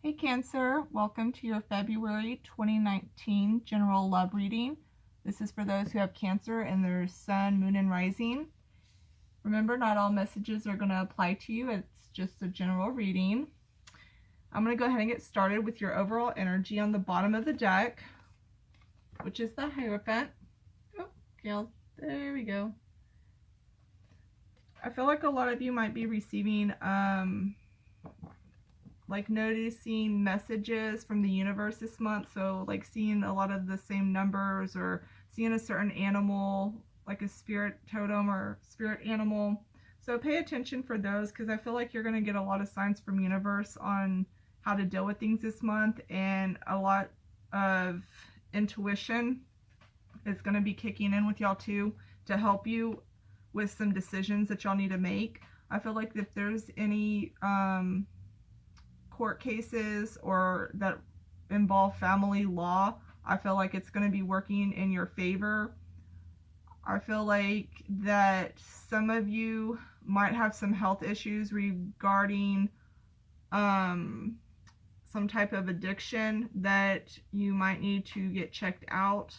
Hey Cancer, welcome to your February 2019 general love reading. This is for those who have Cancer in their sun, moon, and rising. Remember, not all messages are going to apply to you. It's just a general reading. I'm going to go ahead and get started with your overall energy on the bottom of the deck, which is the Hierophant. Oh, Gail, there we go. I feel like a lot of you might be receiving like noticing messages from the universe this month, so like seeing a lot of the same numbers or seeing a certain animal, like a spirit totem or spirit animal. So pay attention for those, because I feel like you're going to get a lot of signs from universe on how to deal with things this month, and a lot of intuition is going to be kicking in with y'all too to help you with some decisions that y'all need to make. I feel like if there's any court cases or that involve family law, I feel like it's going to be working in your favor. I feel like that some of you might have some health issues regarding some type of addiction that you might need to get checked out.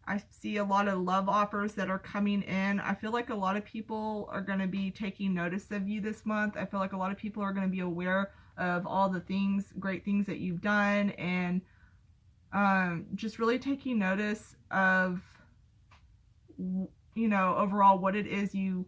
I see a lot of love offers that are coming in. I feel like a lot of people are going to be taking notice of you this month. I feel like a lot of people are going to be aware of all the things, great things that you've done, and just really taking notice of, you know, overall what it is you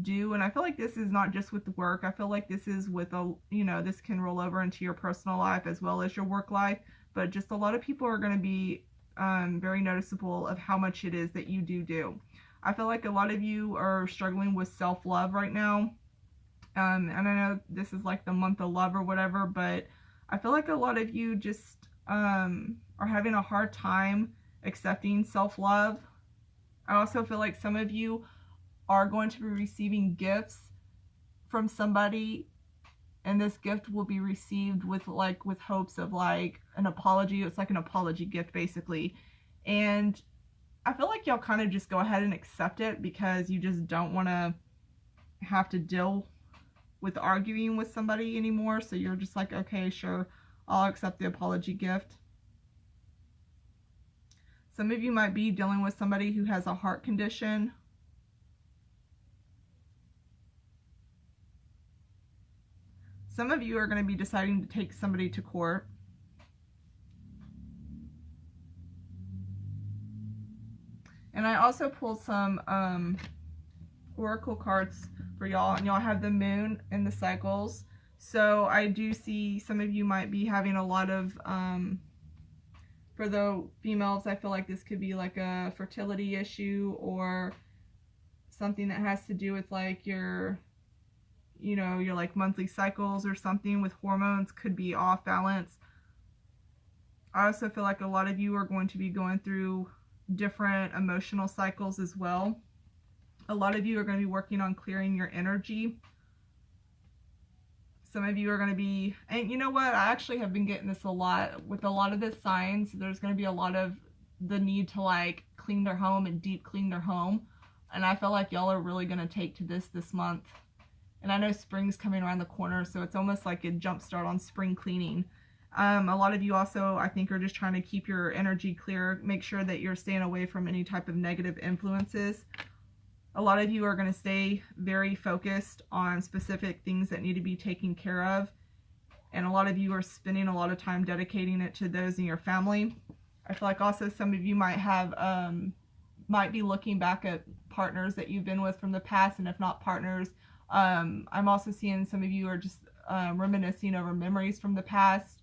do. And I feel like this is not just with the work. I feel like this is with this can roll over into your personal life as well as your work life. But just a lot of people are going to be very noticeable of how much it is that you do. I feel like a lot of you are struggling with self-love right now. And I know this is like the month of love or whatever, but I feel like a lot of you just are having a hard time accepting self-love. I also feel like some of you are going to be receiving gifts from somebody, and this gift will be received with hopes of like an apology. It's like an apology gift basically. And I feel like y'all kind of just go ahead and accept it because you just don't want to have to deal with arguing with somebody anymore. So you're just like, okay, sure, I'll accept the apology gift. Some of you might be dealing with somebody who has a heart condition. Some of you are going to be deciding to take somebody to court. And I also pulled some oracle cards for y'all, and y'all have the moon and the cycles. So I do see some of you might be having a lot of, for the females, I feel like this could be like a fertility issue or something that has to do with like your like monthly cycles or something with hormones could be off balance. I also feel like a lot of you are going to be going through different emotional cycles as well. A lot of you are going to be working on clearing your energy. Some of you are going to be, and you know what, I actually have been getting this a lot with a lot of the signs. There's going to be a lot of the need to like clean their home and deep clean their home, and I feel like y'all are really going to take to this month. And I know spring's coming around the corner, so it's almost like a jump start on spring cleaning. A lot of you also, I think, are just trying to keep your energy clear. Make sure that you're staying away from any type of negative influences. A lot of you are going to stay very focused on specific things that need to be taken care of. And a lot of you are spending a lot of time dedicating it to those in your family. I feel like also some of you might have, might be looking back at partners that you've been with from the past, and if not partners, I'm also seeing some of you are just reminiscing over memories from the past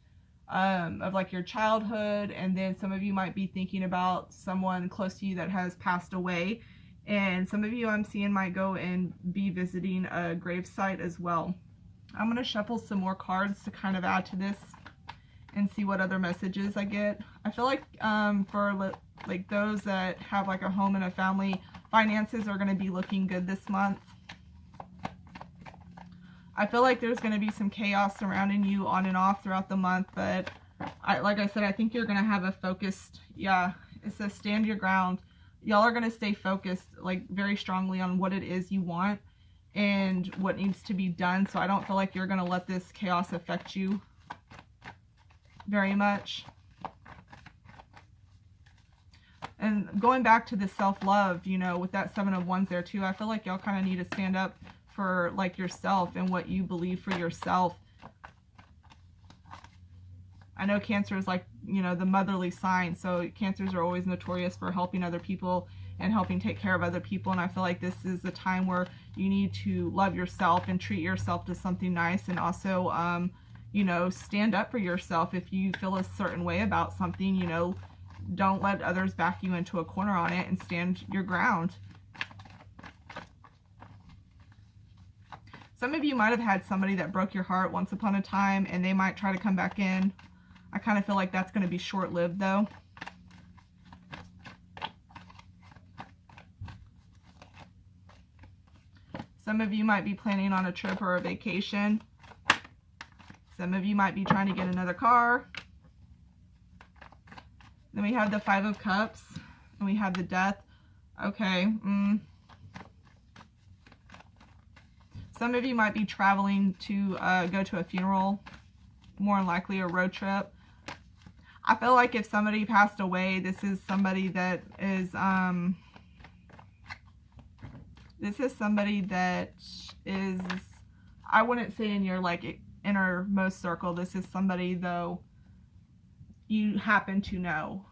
of like your childhood, and then some of you might be thinking about someone close to you that has passed away, and some of you I'm seeing might go and be visiting a gravesite as well. I'm going to shuffle some more cards to kind of add to this and see what other messages I get. I feel like for like those that have like a home and a family, finances are going to be looking good this month. I feel like there's going to be some chaos surrounding you on and off throughout the month, but like I said, I think you're going to have a focused, it says stand your ground. Y'all are going to stay focused like very strongly on what it is you want, and what needs to be done. So I don't feel like you're going to let this chaos affect you very much. And going back to the self-love, you know, with that 7 of Wands there too, I feel like y'all kind of need to stand up for like yourself and what you believe for yourself. I know Cancer is like, you know, the motherly sign, so Cancers are always notorious for helping other people and helping take care of other people, and I feel like this is a time where you need to love yourself and treat yourself to something nice, and also, you know, stand up for yourself. If you feel a certain way about something, you know, don't let others back you into a corner on it, and stand your ground. Some of you might have had somebody that broke your heart once upon a time, and they might try to come back in. I kind of feel like that's going to be short-lived, though. Some of you might be planning on a trip or a vacation. Some of you might be trying to get another car. Then we have the 5 of Cups, and we have the Death. Okay. Some of you might be traveling to go to a funeral, more than likely a road trip. I feel like if somebody passed away, this is somebody that is, I wouldn't say in your like innermost circle. This is somebody though you happen to know.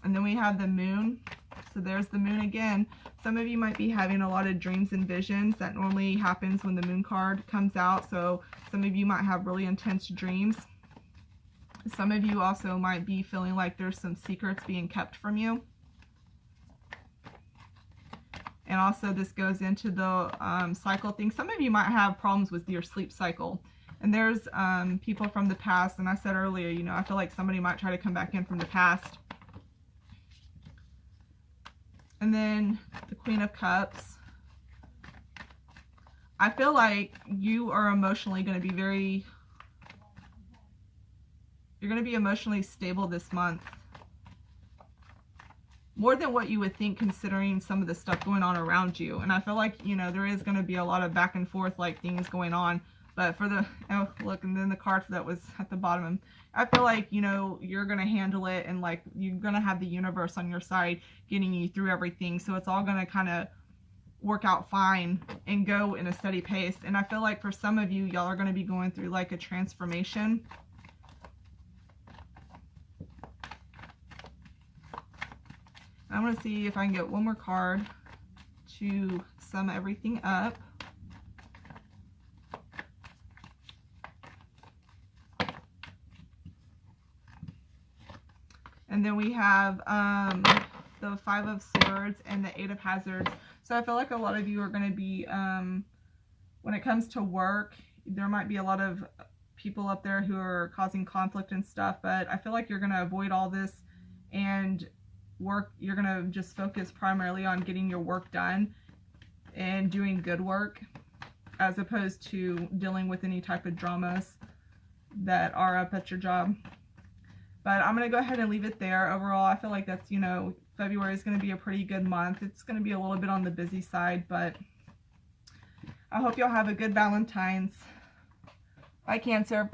And then we have the Moon. So there's the Moon again. Some of you might be having a lot of dreams and visions. That normally happens when the Moon card comes out. So some of you might have really intense dreams. Some of you also might be feeling like there's some secrets being kept from you. And also this goes into the cycle thing. Some of you might have problems with your sleep cycle. And there's people from the past. And I said earlier, you know, I feel like somebody might try to come back in from the past. And then the Queen of Cups. I feel like you are emotionally going to be you're going to be emotionally stable this month. More than what you would think considering some of the stuff going on around you. And I feel like, you know, there is going to be a lot of back and forth like things going on. But for the, oh, look, and then the card that was at the bottom. I feel like, you know, you're going to handle it and like you're going to have the universe on your side getting you through everything. So it's all going to kind of work out fine and go in a steady pace. And I feel like for some of you, y'all are going to be going through like a transformation. I'm going to see if I can get one more card to sum everything up. And then we have the 5 of Swords and the 8 of Hazards. So I feel like a lot of you are going to be, when it comes to work, there might be a lot of people up there who are causing conflict and stuff, but I feel like you're going to avoid all this and work. You're going to just focus primarily on getting your work done and doing good work as opposed to dealing with any type of dramas that are up at your job. But I'm going to go ahead and leave it there. Overall, I feel like that's, you know, February is going to be a pretty good month. It's going to be a little bit on the busy side, but I hope y'all have a good Valentine's. Bye, Cancer.